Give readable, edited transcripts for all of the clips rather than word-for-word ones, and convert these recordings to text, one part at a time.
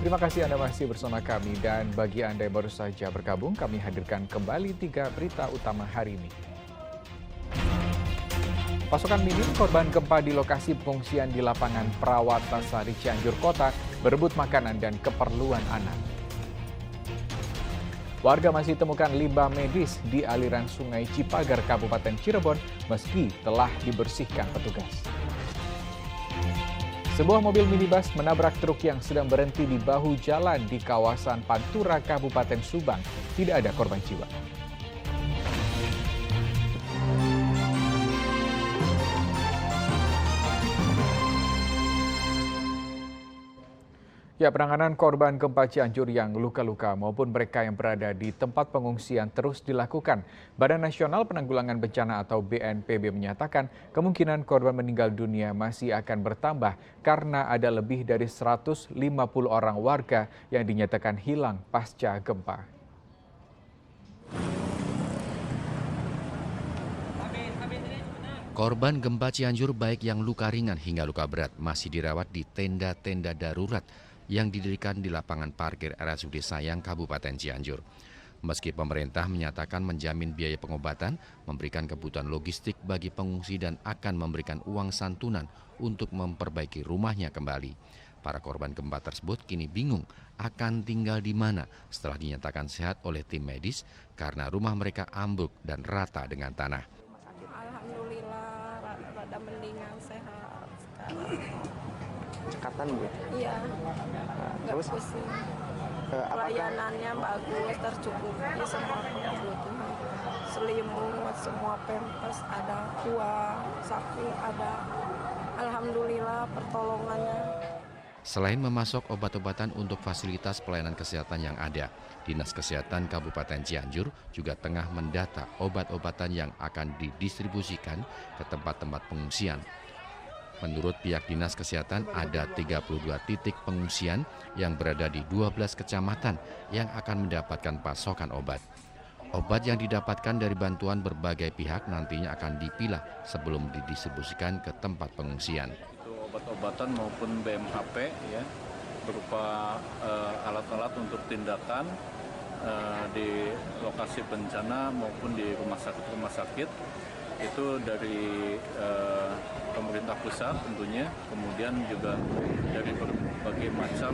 Terima kasih Anda masih bersama kami dan bagi Anda yang baru saja bergabung, kami hadirkan kembali 3 berita utama hari ini. Pasokan minim korban gempa di lokasi pengungsian di lapangan Prawata-Sari Cianjur Kota berebut makanan dan keperluan anak. Warga masih temukan limbah medis di aliran Sungai Cipagar, Kabupaten Cirebon, meski telah dibersihkan petugas. Sebuah mobil minibus menabrak truk yang sedang berhenti di bahu jalan di kawasan Pantura, Kabupaten Subang. Tidak ada korban jiwa. Ya, penanganan korban gempa Cianjur yang luka-luka maupun mereka yang berada di tempat pengungsian terus dilakukan. Badan Nasional Penanggulangan Bencana atau BNPB menyatakan kemungkinan korban meninggal dunia masih akan bertambah karena ada lebih dari 150 orang warga yang dinyatakan hilang pasca gempa. Korban gempa Cianjur baik yang luka ringan hingga luka berat masih dirawat di tenda-tenda darurat yang didirikan di lapangan parkir RSUD Sayang, Kabupaten Cianjur. Meski pemerintah menyatakan menjamin biaya pengobatan, memberikan kebutuhan logistik bagi pengungsi dan akan memberikan uang santunan untuk memperbaiki rumahnya kembali. Para korban gempa tersebut kini bingung akan tinggal di mana setelah dinyatakan sehat oleh tim medis karena rumah mereka ambruk dan rata dengan tanah. Alhamdulillah, rada mendingan, sehat sekarang. Cekatan Bu? Iya, nggak pusing. Pelayanannya bagus, tercukupi semua kebutuhan. Selimut, semua pampers ada, uang, saku ada. Alhamdulillah pertolongannya. Selain memasok obat-obatan untuk fasilitas pelayanan kesehatan yang ada, Dinas Kesehatan Kabupaten Cianjur juga tengah mendata obat-obatan yang akan didistribusikan ke tempat-tempat pengungsian. Menurut pihak Dinas Kesehatan, ada 32 titik pengungsian yang berada di 12 kecamatan yang akan mendapatkan pasokan obat. Obat yang didapatkan dari bantuan berbagai pihak nantinya akan dipilah sebelum didistribusikan ke tempat pengungsian. Obat-obatan maupun BMHP ya, berupa alat-alat untuk tindakan di lokasi bencana maupun di rumah sakit itu dari pemerintah pusat tentunya, kemudian juga dari berbagai macam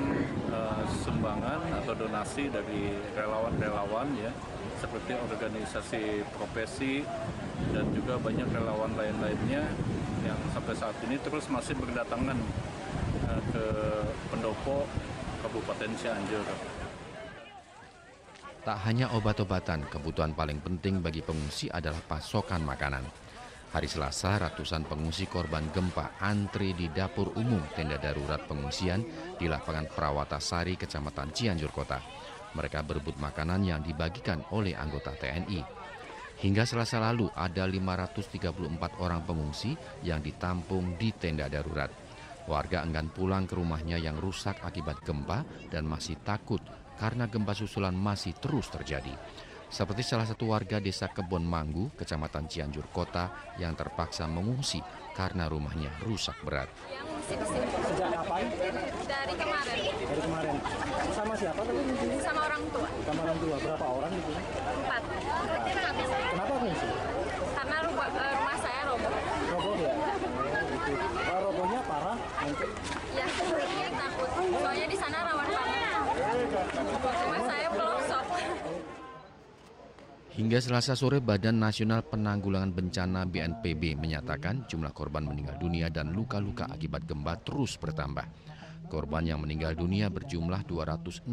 sumbangan atau donasi dari relawan-relawan ya, seperti organisasi profesi dan juga banyak relawan lainnya yang sampai saat ini terus masih berdatangan ke pendopo Kabupaten Cianjur. Tak hanya obat-obatan, kebutuhan paling penting bagi pengungsi adalah pasokan makanan. Hari Selasa, ratusan pengungsi korban gempa antri di dapur umum tenda darurat pengungsian di lapangan Prawata-Sari, Kecamatan Cianjur Kota. Mereka berebut makanan yang dibagikan oleh anggota TNI. Hingga Selasa lalu ada 534 orang pengungsi yang ditampung di tenda darurat. Warga enggan pulang ke rumahnya yang rusak akibat gempa dan masih takut karena gempa susulan masih terus terjadi. Seperti salah satu warga desa Kebon Manggu, Kecamatan Cianjur Kota yang terpaksa mengungsi karena rumahnya rusak berat. Yang mengungsi di sini. Sejak kapan? Dari kemarin. Dari kemarin. Sama siapa tadi? Sama orang tua. Sama orang tua. Berapa orang di sini? 4. Kenapa mengungsi? Karena rumah saya roboh. Roboh ya? Robohnya parah? Ya, takut. Soalnya di sana rawan banget. Rumah saya pelosok. Hingga Selasa sore, Badan Nasional Penanggulangan Bencana BNPB menyatakan jumlah korban meninggal dunia dan luka-luka akibat gempa terus bertambah. Korban yang meninggal dunia berjumlah 268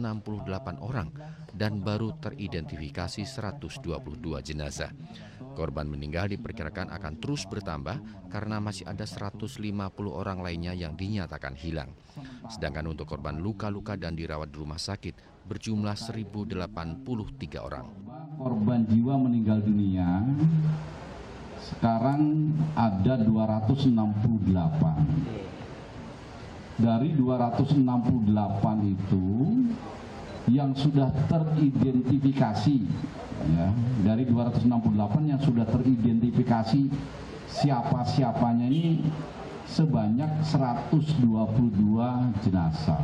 orang dan baru teridentifikasi 122 jenazah. Korban meninggal diperkirakan akan terus bertambah karena masih ada 150 orang lainnya yang dinyatakan hilang. Sedangkan untuk korban luka-luka dan dirawat di rumah sakit berjumlah 1.083 orang. Korban jiwa meninggal dunia sekarang ada 268. Dari 268 itu yang sudah teridentifikasi, ya, dari 268 yang sudah teridentifikasi siapa-siapanya ini sebanyak 122 jenazah.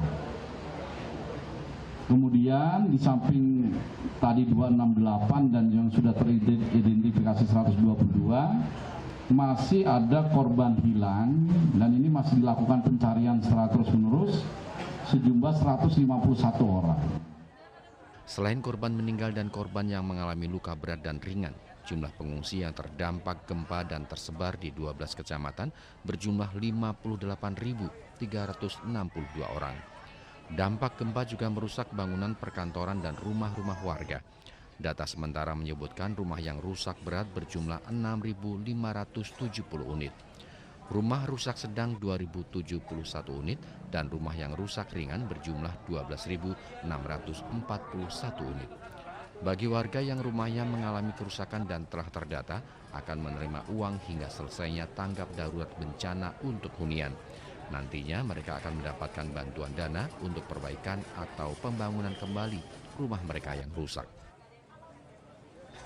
Kemudian di samping tadi 268 dan yang sudah teridentifikasi 122, masih ada korban hilang dan ini masih dilakukan pencarian secara terus-menerus sejumlah 151 orang. Selain korban meninggal dan korban yang mengalami luka berat dan ringan, jumlah pengungsi yang terdampak gempa dan tersebar di 12 kecamatan berjumlah 58.362 orang. Dampak gempa juga merusak bangunan perkantoran dan rumah-rumah warga. Data sementara menyebutkan rumah yang rusak berat berjumlah 6.570 unit. Rumah rusak sedang 2.071 unit dan rumah yang rusak ringan berjumlah 12.641 unit. Bagi warga yang rumahnya mengalami kerusakan dan telah terdata, akan menerima uang hingga selesainya tanggap darurat bencana untuk hunian. Nantinya mereka akan mendapatkan bantuan dana untuk perbaikan atau pembangunan kembali rumah mereka yang rusak.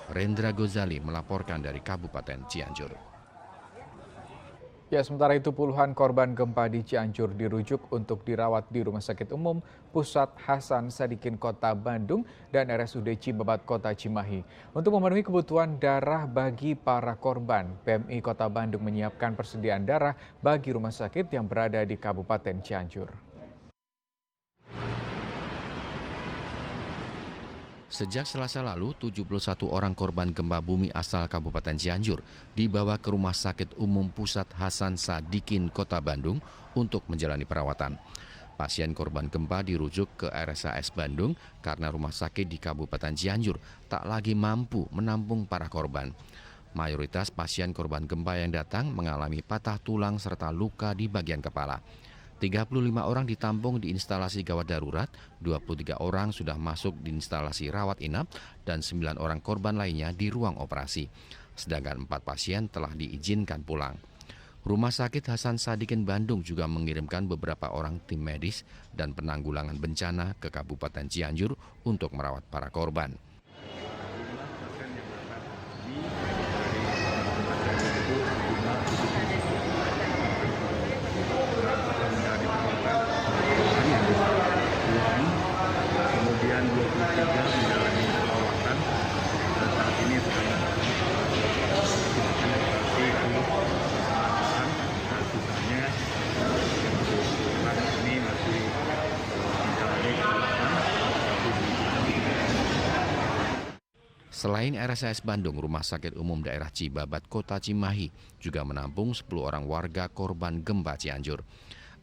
Rendra Gozali melaporkan dari Kabupaten Cianjur. Ya, sementara itu puluhan korban gempa di Cianjur dirujuk untuk dirawat di Rumah Sakit Umum Pusat Hasan Sadikin Kota Bandung dan RSUD Cibabat Kota Cimahi. Untuk memenuhi kebutuhan darah bagi para korban, PMI Kota Bandung menyiapkan persediaan darah bagi rumah sakit yang berada di Kabupaten Cianjur. Sejak Selasa lalu, 71 orang korban gempa bumi asal Kabupaten Cianjur dibawa ke Rumah Sakit Umum Pusat Hasan Sadikin Kota Bandung untuk menjalani perawatan. Pasien korban gempa dirujuk ke RSAS Bandung karena rumah sakit di Kabupaten Cianjur tak lagi mampu menampung para korban. Mayoritas pasien korban gempa yang datang mengalami patah tulang serta luka di bagian kepala. 35 orang ditampung di instalasi gawat darurat, 23 orang sudah masuk di instalasi rawat inap, dan 9 orang korban lainnya di ruang operasi. Sedangkan 4 pasien telah diizinkan pulang. Rumah Sakit Hasan Sadikin Bandung juga mengirimkan beberapa orang tim medis dan penanggulangan bencana ke Kabupaten Cianjur untuk merawat para korban. Kemudian 23 menjalani perawatan dan saat ini sedang dan sisanya ini masih menjalani perawatan. Selain RSAS Bandung, Rumah Sakit Umum Daerah Cibabat Kota Cimahi juga menampung 10 orang warga korban gempa Cianjur.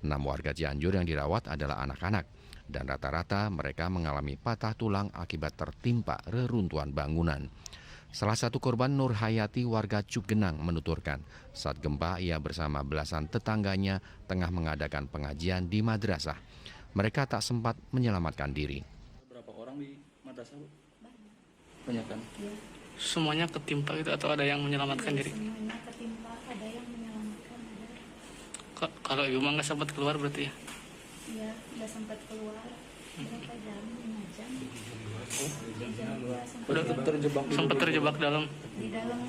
6 warga Cianjur yang dirawat adalah anak-anak, dan rata-rata mereka mengalami patah tulang akibat tertimpa reruntuhan bangunan. Salah satu korban Nur Hayati warga Cugenang menuturkan, saat gempa ia bersama belasan tetangganya tengah mengadakan pengajian di madrasah. Mereka tak sempat menyelamatkan diri. Berapa orang di madrasah, Bu? Banyak kan? Ya. Semuanya ketimpa gitu atau ada yang menyelamatkan diri? Semuanya ketimpa, ada yang menyelamatkan. Kalau ibu mah nggak sempat keluar berarti ya? Iya, nggak sempat keluar. Berapa jam? 5 jam. Jam 2 udah sempat terjebak dalam? Di dalam.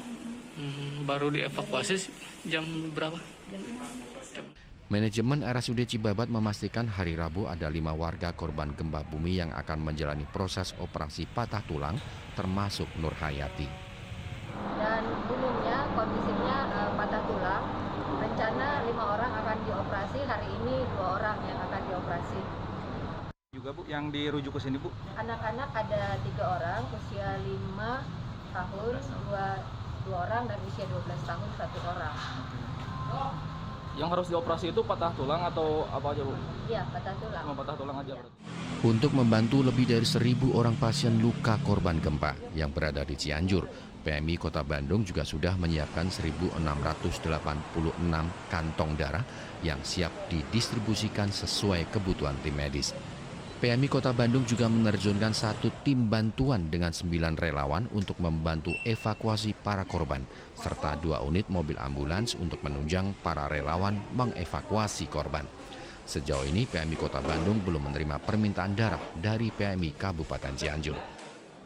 Baru dievakuasi jam berapa? Jam 6. Manajemen RSUD Cibabat memastikan hari Rabu ada 5 warga korban gempa bumi yang akan menjalani proses operasi patah tulang, termasuk Nur Hayati. Dan umumnya kondisinya patah tulang. Rencana 5 orang akan dioperasi, hari ini 2 orang yang akan dioperasi. Juga Bu, yang dirujuk ke sini Bu? Anak-anak ada 3 orang, usia 5 tahun, 2 orang, dan usia 12 tahun 1 orang. Yang harus dioperasi itu patah tulang atau apa aja Bu? Iya, patah tulang. Cuma patah tulang aja berarti. Untuk membantu lebih dari 1.000 orang pasien luka korban gempa yang berada di Cianjur, PMI Kota Bandung juga sudah menyiapkan 1.686 kantong darah yang siap didistribusikan sesuai kebutuhan tim medis. PMI Kota Bandung juga menerjunkan 1 tim bantuan dengan 9 relawan untuk membantu evakuasi para korban, serta 2 unit mobil ambulans untuk menunjang para relawan mengevakuasi korban. Sejauh ini PMI Kota Bandung belum menerima permintaan darah dari PMI Kabupaten Cianjur.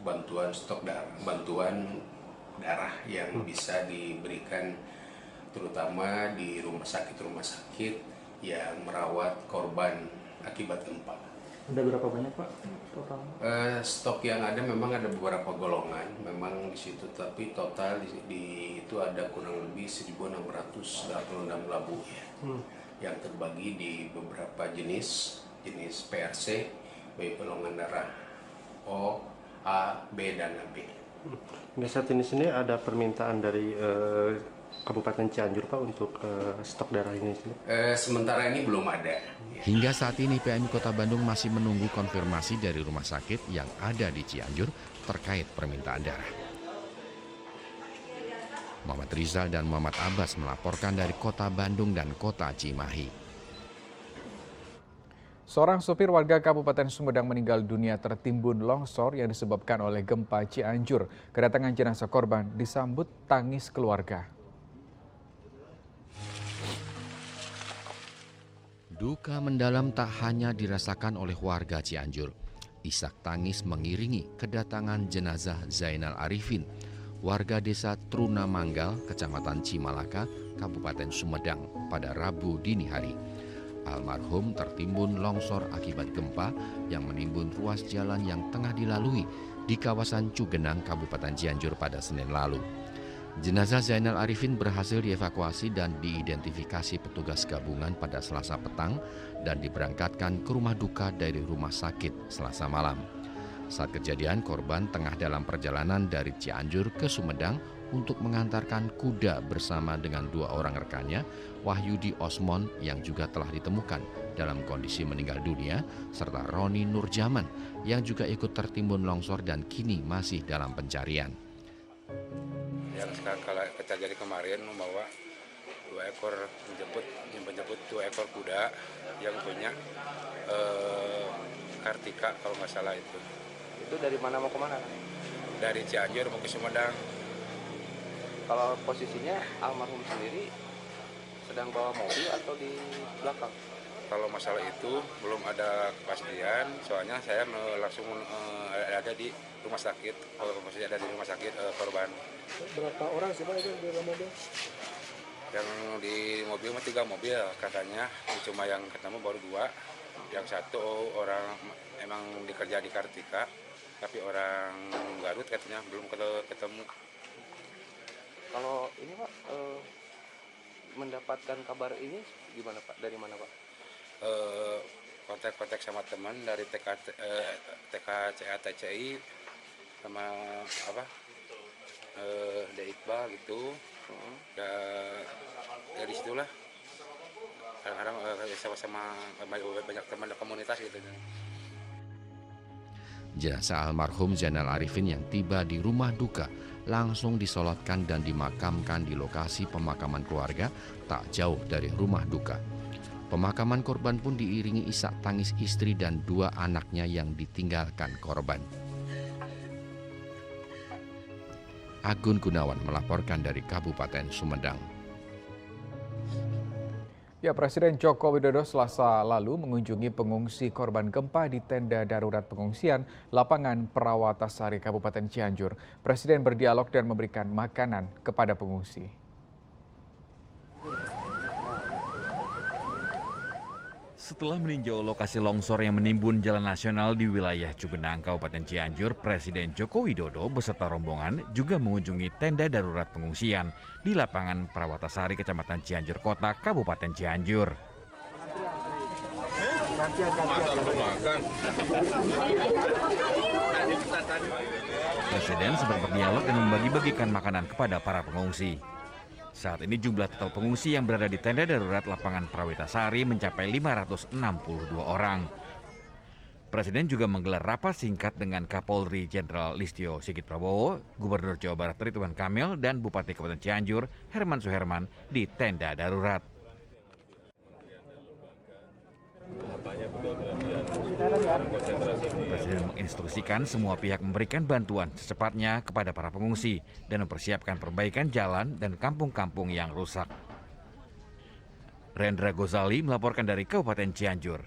Bantuan stok darah, bantuan darah yang bisa diberikan terutama di rumah sakit yang merawat korban akibat gempa. Ada berapa banyak Pak total? Stok yang ada memang ada beberapa golongan memang di situ, tapi total itu ada kurang lebih 1.686 labu yang terbagi di beberapa jenis PRC, baik golongan darah O, A, B, dan AB. Hingga saat ini ada permintaan dari Kabupaten Cianjur Pak untuk stok darah ini? Sementara ini belum ada. Hingga saat ini PMI Kota Bandung masih menunggu konfirmasi dari rumah sakit yang ada di Cianjur terkait permintaan darah. Muhammad Rizal dan Muhammad Abbas melaporkan dari Kota Bandung dan Kota Cimahi. Seorang sopir warga Kabupaten Sumedang meninggal dunia tertimbun longsor yang disebabkan oleh gempa Cianjur. Kedatangan jenazah korban disambut tangis keluarga. Duka mendalam tak hanya dirasakan oleh warga Cianjur. Isak tangis mengiringi kedatangan jenazah Zainal Arifin, warga desa Truna Manggal, Kecamatan Cimalaka, Kabupaten Sumedang pada Rabu dini hari. Almarhum tertimbun longsor akibat gempa yang menimbun ruas jalan yang tengah dilalui di kawasan Cugenang, Kabupaten Cianjur pada Senin lalu. Jenazah Zainal Arifin berhasil dievakuasi dan diidentifikasi petugas gabungan pada Selasa petang dan diberangkatkan ke rumah duka dari rumah sakit Selasa malam. Saat kejadian, korban tengah dalam perjalanan dari Cianjur ke Sumedang untuk mengantarkan kuda bersama dengan 2 orang rekannya, Wahyudi Osmon yang juga telah ditemukan dalam kondisi meninggal dunia, serta Roni Nurjaman yang juga ikut tertimbun longsor dan kini masih dalam pencarian. Yang kala kejadian kemarin membawa 2 ekor menjemput 2 ekor kuda yang punya Kartika kalau nggak salah itu. Itu dari mana mau kemana? Dari Cianjur mau ke Sumedang. Kalau posisinya almarhum sendiri sedang bawa mobil atau di belakang? Kalau masalah itu belum ada kepastian, soalnya saya langsung ada di rumah sakit. Kalau maksudnya ada di rumah sakit korban. Berapa orang sih Pak itu di dalam mobil? Yang di mobil 3 mobil katanya, cuma yang ketemu baru 2. Yang 1 orang emang dikerja di Kartika, tapi orang Garut katanya belum ketemu. Kalau ini Pak mendapatkan kabar ini gimana Pak? Dari mana Pak? Kontak-kontak sama teman dari TKCATCI sama De Iqbal gitu. Dari situlah kadang-kadang sama-sama banyak teman komunitas gitu. Jenazah almarhum Zainal Arifin yang tiba di rumah duka langsung disolatkan dan dimakamkan di lokasi pemakaman keluarga tak jauh dari rumah duka. Pemakaman korban pun diiringi isak tangis istri dan 2 anaknya yang ditinggalkan korban. Agun Gunawan melaporkan dari Kabupaten Sumedang. Ya, Presiden Joko Widodo Selasa lalu mengunjungi pengungsi korban gempa di tenda darurat pengungsian lapangan Perawatasari Kabupaten Cianjur. Presiden berdialog dan memberikan makanan kepada pengungsi. Setelah meninjau lokasi longsor yang menimbun jalan nasional di wilayah Cugenang, Kabupaten Cianjur, Presiden Joko Widodo beserta rombongan juga mengunjungi tenda darurat pengungsian di lapangan Perawatasari, Kecamatan Cianjur Kota, Kabupaten Cianjur. Presiden sempat berdialog dan membagi-bagikan makanan kepada para pengungsi. Saat ini jumlah total pengungsi yang berada di tenda darurat lapangan Perawatasari mencapai 562 orang. Presiden juga menggelar rapat singkat dengan Kapolri Jenderal Listio Sigit Prabowo, Gubernur Jawa Barat Ridwan Kamil, dan Bupati Kabupaten Cianjur Herman Suherman di tenda darurat. Presiden menginstruksikan semua pihak memberikan bantuan secepatnya kepada para pengungsi dan mempersiapkan perbaikan jalan dan kampung-kampung yang rusak. Rendra Gozali melaporkan dari Kabupaten Cianjur.